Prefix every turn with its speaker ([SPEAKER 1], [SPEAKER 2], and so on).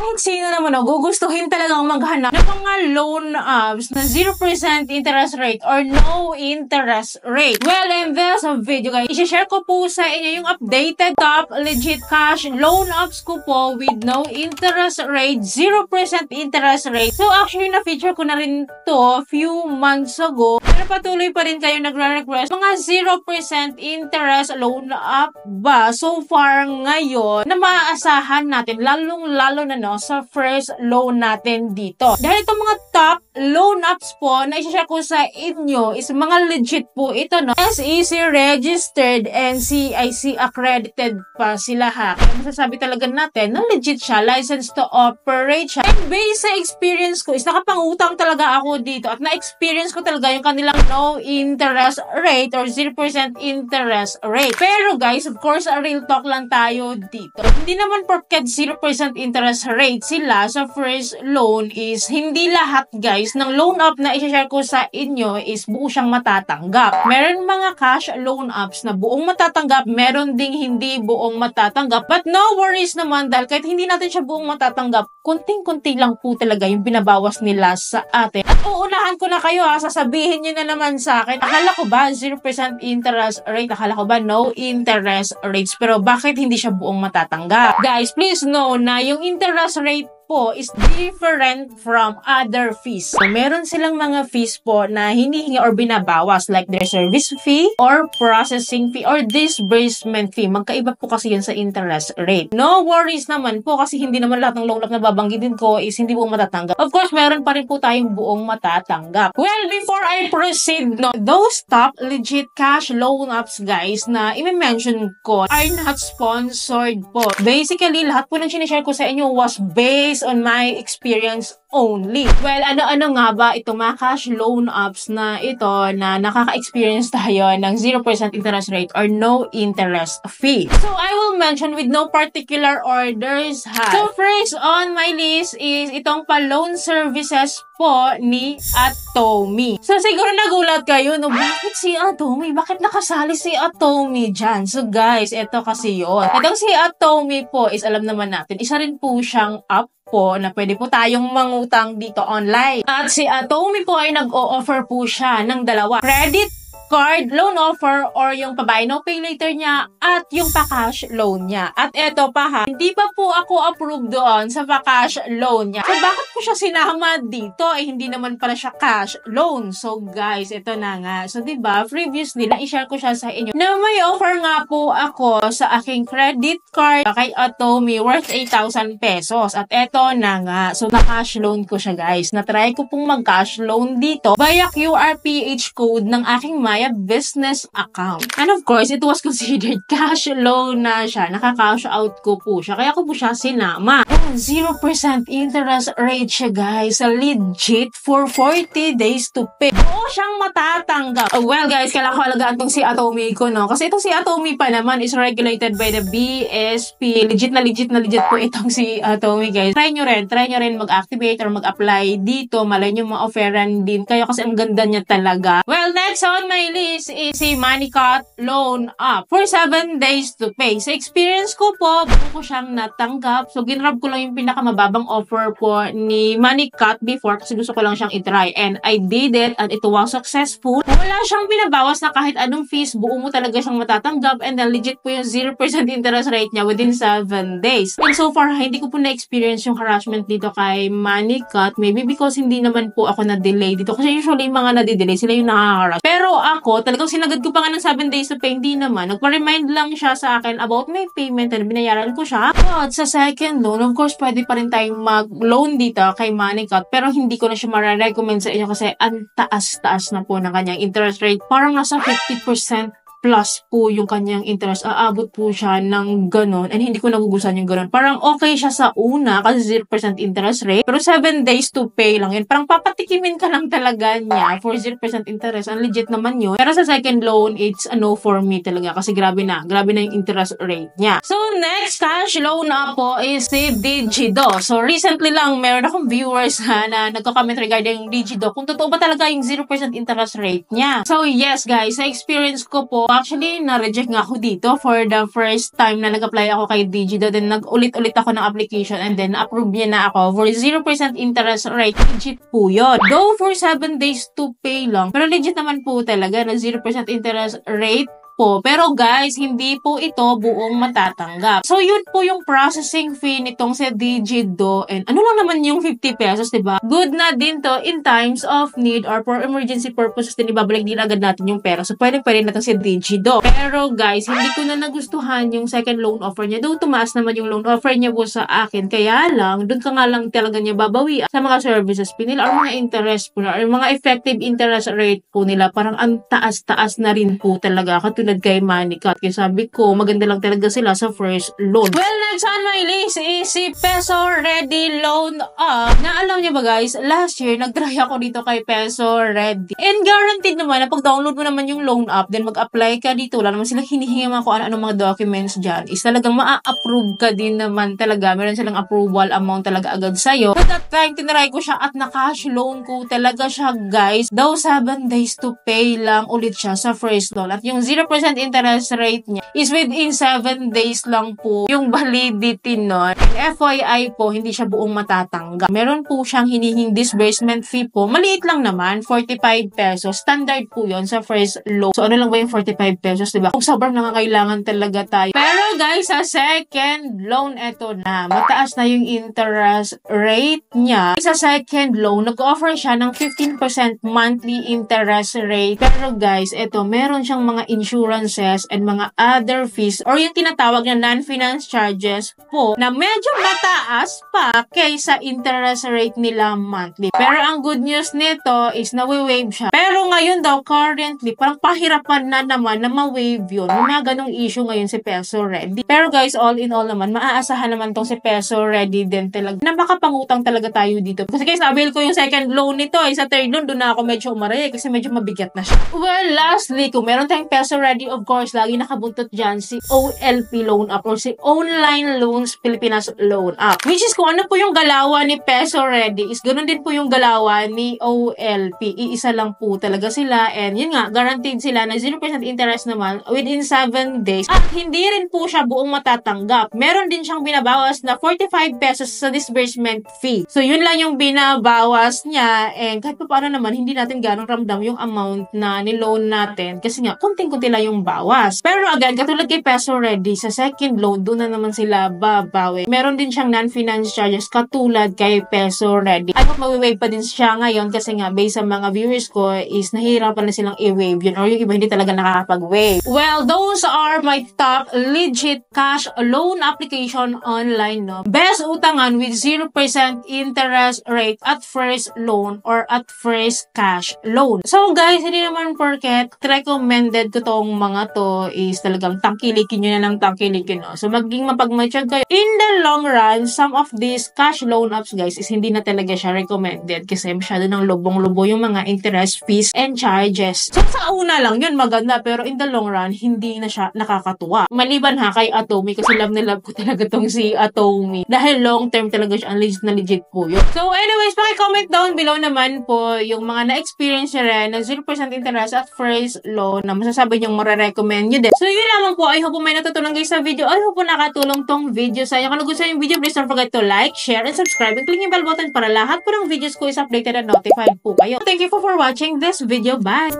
[SPEAKER 1] Kahit sino naman gugustuhin talagang maghanap ng mga loan apps na 0% interest rate or no interest rate. Well, in this video guys, i-share ko po sa inyo yung updated top legit cash loan apps ko po with no interest rate, 0% interest rate. So actually na-feature ko na rin to few months ago. Pero patuloy pa rin kayo nagre-request mga 0% interest loan app ba so far ngayon na maaasahan natin, lalong-lalo na sa first loan natin dito. Dahil itong mga top loan apps po na i-share ko sa inyo is mga legit po ito, SEC registered and CIC accredited pa sila ha. Kaya masasabi talaga natin na legit siya, licensed to operate siya. And based sa experience ko is nakapangutang talaga ako dito at na-experience ko talaga yung kanilang no interest rate or 0% interest rate. Pero guys, of course, real talk lang tayo dito. Hindi naman porket 0% interest rate sila sa first loan is hindi lahat guys ng loan app na i-share ko sa inyo is buo siyang matatanggap. Meron mga cash loan apps na buong matatanggap, meron ding hindi buong matatanggap. But no worries naman dahil kahit hindi natin siya buong matatanggap, kunting-kunti lang po talaga yung binabawas nila sa atin. At uunahan ko na kayo sasabihin nyo na naman sa akin, akala ko ba 0% interest rate, akala ko ba no interest rates, pero bakit hindi siya buong matatanggap? Guys, please know na yung interest rate po is different from other fees. So, meron silang mga fees po na hinihingi or binabawas like their service fee or processing fee or disbursement fee. Magkaiba po kasi yun sa interest rate. No worries naman po kasi hindi naman lahat ng loan app na babanggitin ko is hindi buong matatanggap. Of course, meron pa rin po tayong buong matatanggap. Well, before I proceed, those top legit cash loan apps guys na i-mention ko are not sponsored po. Basically, lahat po ng sinishare ko sa inyo was based on my experience only. Well, ano-ano nga ba itong mga cash loan apps na ito na nakaka-experience tayo ng 0% interest rate or no interest fee? So, I will mention with no particular orders ha. So, first on my list is itong pa-loan services po ni Atomy. So, siguro nagulat kayo, bakit si Atomy? Bakit nakasali si Atomy dyan? So, guys, ito kasi yun. Itong si Atomy po is alam naman natin, isa rin po siyang app po na pwede po tayong mangutang dito online. At si Atomy po ay nag-o-offer po siya ng dalawa. Credit card loan offer or yung pa-buy no pay later niya at yung pa-cash loan niya. At eto pa ha, hindi pa po ako approved doon sa pa-cash loan niya. So bakit ko siya sinama dito? Hindi naman pala siya cash loan. So guys, ito na nga. So diba, previously na-share ko siya sa inyo na may offer nga po ako sa aking credit card kay Atomy worth 8,000 pesos. At eto na nga. So na-cash loan ko siya guys. Na-try ko pong mag-cash loan dito via QRPH code ng aking Maya business account. And of course, it was considered cash loan na siya. Naka-cash out ko po siya. Kaya ko po siya sinama. 0% interest rate siya guys. Legit for 40 days to pay. Oo siyang matatanggap. Well guys, kailangan ko alagaan tong si Atomy ko Kasi itong si Atomy pa naman is regulated by the BSP. Legit na legit po itong si Atomy guys. Try nyo rin mag-activate or mag-apply dito. Malay nyo ma-offeran din kayo kasi ang ganda niya talaga. Well, next on my list is si MoneyCut loan app for 7 days to pay. Sa experience ko po, buo ko siyang natanggap. So, ginrab ko lang yung pinakamababang offer po ni MoneyCut before kasi gusto ko lang siyang itry. And I did it and it was successful. Wala siyang binabawas na kahit anong fees, buo mo talaga siyang matatanggap and then legit po yung 0% interest rate niya within 7 days. And so far, hindi ko po na-experience yung harassment dito kay MoneyCut. Maybe because hindi naman po ako na-delay dito. Kasi usually yung mga na-delay, sila yung nakaka-harass. Pero ako, talagang sinagad ko pa nga ng 7 days to pay, hindi naman. Nagpa-remind lang siya sa akin about my payment and binayaran ko siya. At sa second loan, of course, pwede pa rin tayong mag-loan dito kay MoneyCut, pero hindi ko na siya mara-recommend sa inyo kasi ang taas-taas na po ng kanyang interest rate. Parang nasa 50% plus po yung kanyang interest. Aabot po siya ng ganon. And hindi ko nagugustuhan yung ganon. Parang okay siya sa una kasi 0% interest rate. Pero 7 days to pay lang yun. Parang papatikimin ka lang talaga niya for 0% interest. Ang legit naman yun. Pero sa second loan, it's a no for me talaga. Kasi grabe na. Grabe na yung interest rate niya. So, next cash loan na po is si Digido. So, recently lang, meron akong viewers na nagko-comment regarding Digido. Kung totoo ba talaga yung 0% interest rate niya. So, yes guys, sa experience ko po, Actually, na-reject nga ako dito for the first time na nag-apply ako kay Digido. Then, nag-ulit-ulit ako ng application and then approve niya na ako for 0% interest rate. Legit po yun. Though for 7 days to pay lang, pero legit naman po talaga na 0% interest rate po. Pero guys, hindi po ito buong matatanggap. So, yun po yung processing fee nitong si Digido. And ano lang naman yung 50 pesos, diba? Good na din to in times of need or for emergency purposes din ibabalik din agad natin yung pera. So, pwede natin si Digido. Pero guys, hindi ko na nagustuhan yung second loan offer niya. Though tumaas naman yung loan offer niya po sa akin. Kaya lang, dun ka nga lang talaga niya babawi sa mga services pinila or mga interest po na or mga effective interest rate po nila. Parang ang taas-taas na rin po talaga. Katulad kay Manica. Kaya sabi ko, maganda lang talaga sila sa first loan. Well, next on my list is si Peso Ready Loan Up. Na alam niyo ba guys, last year, nag-try ako dito kay Peso Ready. And guaranteed naman na pag-download mo naman yung loan app, then mag-apply ka dito, wala naman silang hinihingi mga kung ano mga documents dyan, is talagang ma-approve ka din naman talaga. Meron silang approval amount talaga agad sa'yo. At that time, tinry ko siya at na-cash loan ko talaga siya guys. Daw 7 days to pay lang ulit siya sa first loan. At yung 0% interest rate niya is within 7 days lang po yung validity nun. And FYI po, hindi siya buong matatanggap. Meron po siyang hinihing disbursement fee po. Maliit lang naman, 45 pesos. Standard po yon sa first loan. So, ano lang ba yung 45 pesos, diba? Kung sobrang nangangailangan talaga tayo. Pero guys, sa second loan, eto na. Mataas na yung interest rate niya. Sa second loan, nag-offer siya ng 15% monthly interest rate. Pero guys, eto, meron siyang mga insurances and mga other fees or yung tinatawag na non-finance charges po na medyo mataas pa kaysa interest rate nila monthly. Pero ang good news nito is na-waive siya. Pero ngayon daw, currently, parang pahirapan na naman na ma-waive yun. May mga ganong issue ngayon si Peso Ready. Pero guys, all in all naman, maaasahan naman tong si Peso Ready din talaga na makapangutang talaga tayo dito. Kasi guys, na-avail ko yung second loan nito. Sa third loan, doon na ako medyo umaray kasi medyo mabigat na siya. Well, lastly, kung meron tayong Peso Ready, of course, lagi nakabuntot dyan si OLP Loan Up or si Online Loans Pilipinas Loan Up. Which is kung ano po yung galawan ni Peso Ready is ganun din po yung galawan ni OLP. Iisa lang po talaga sila and yun nga, guaranteed sila na 0% interest naman within 7 days. At hindi rin po siya buong matatanggap. Meron din siyang binabawas na 45 pesos sa disbursement fee. So yun lang yung binabawas niya and kahit pa paano naman, hindi natin ganong ramdam yung amount na niloan natin kasi nga, kunting-kunti lang yung bawas. Pero again, katulad kay Peso Ready, sa second loan, doon na naman sila babawi. Meron din siyang non-finance charges katulad kay Peso Ready. I hope ma-waive pa din siya ngayon kasi nga, based sa mga viewers ko, is nahihirapan na silang i-waive yun or yung iba hindi talaga nakakapag-waive. Well, those are my top legit cash loan application online, no? Best utangan with 0% interest rate at first loan or at first cash loan. So guys, hindi naman porket recommended ko tong mga to is talagang tangkilikin nyo na ng tangkilikin, no? So maging mapag-mature kayo. In the long run, some of these cash loan apps guys is hindi na talaga siya recommended kasi masyado ng lubong-lubo yung mga interest fees and charges. So sa una lang yun maganda pero in the long run, hindi na siya nakakatuwa. Maliban ha kay Atomy kasi love na love ko talaga tong si Atomy. Dahil long term talaga siya, ang legit po yun. So anyways, paki-comment down below naman po yung mga na-experience nyo rin ng 0% interest at first loan na masasabi nyo mare-recommend nyo din. So yun lamang po. I hope po may natutunan guys sa video. I hope po nakatulong tong video sa inyo. Kung nagustuhan yung video, please don't forget to like, share, and subscribe. And click yung bell button para lahat po ng videos ko is updated and notified po kayo. Thank you for watching this video. Bye!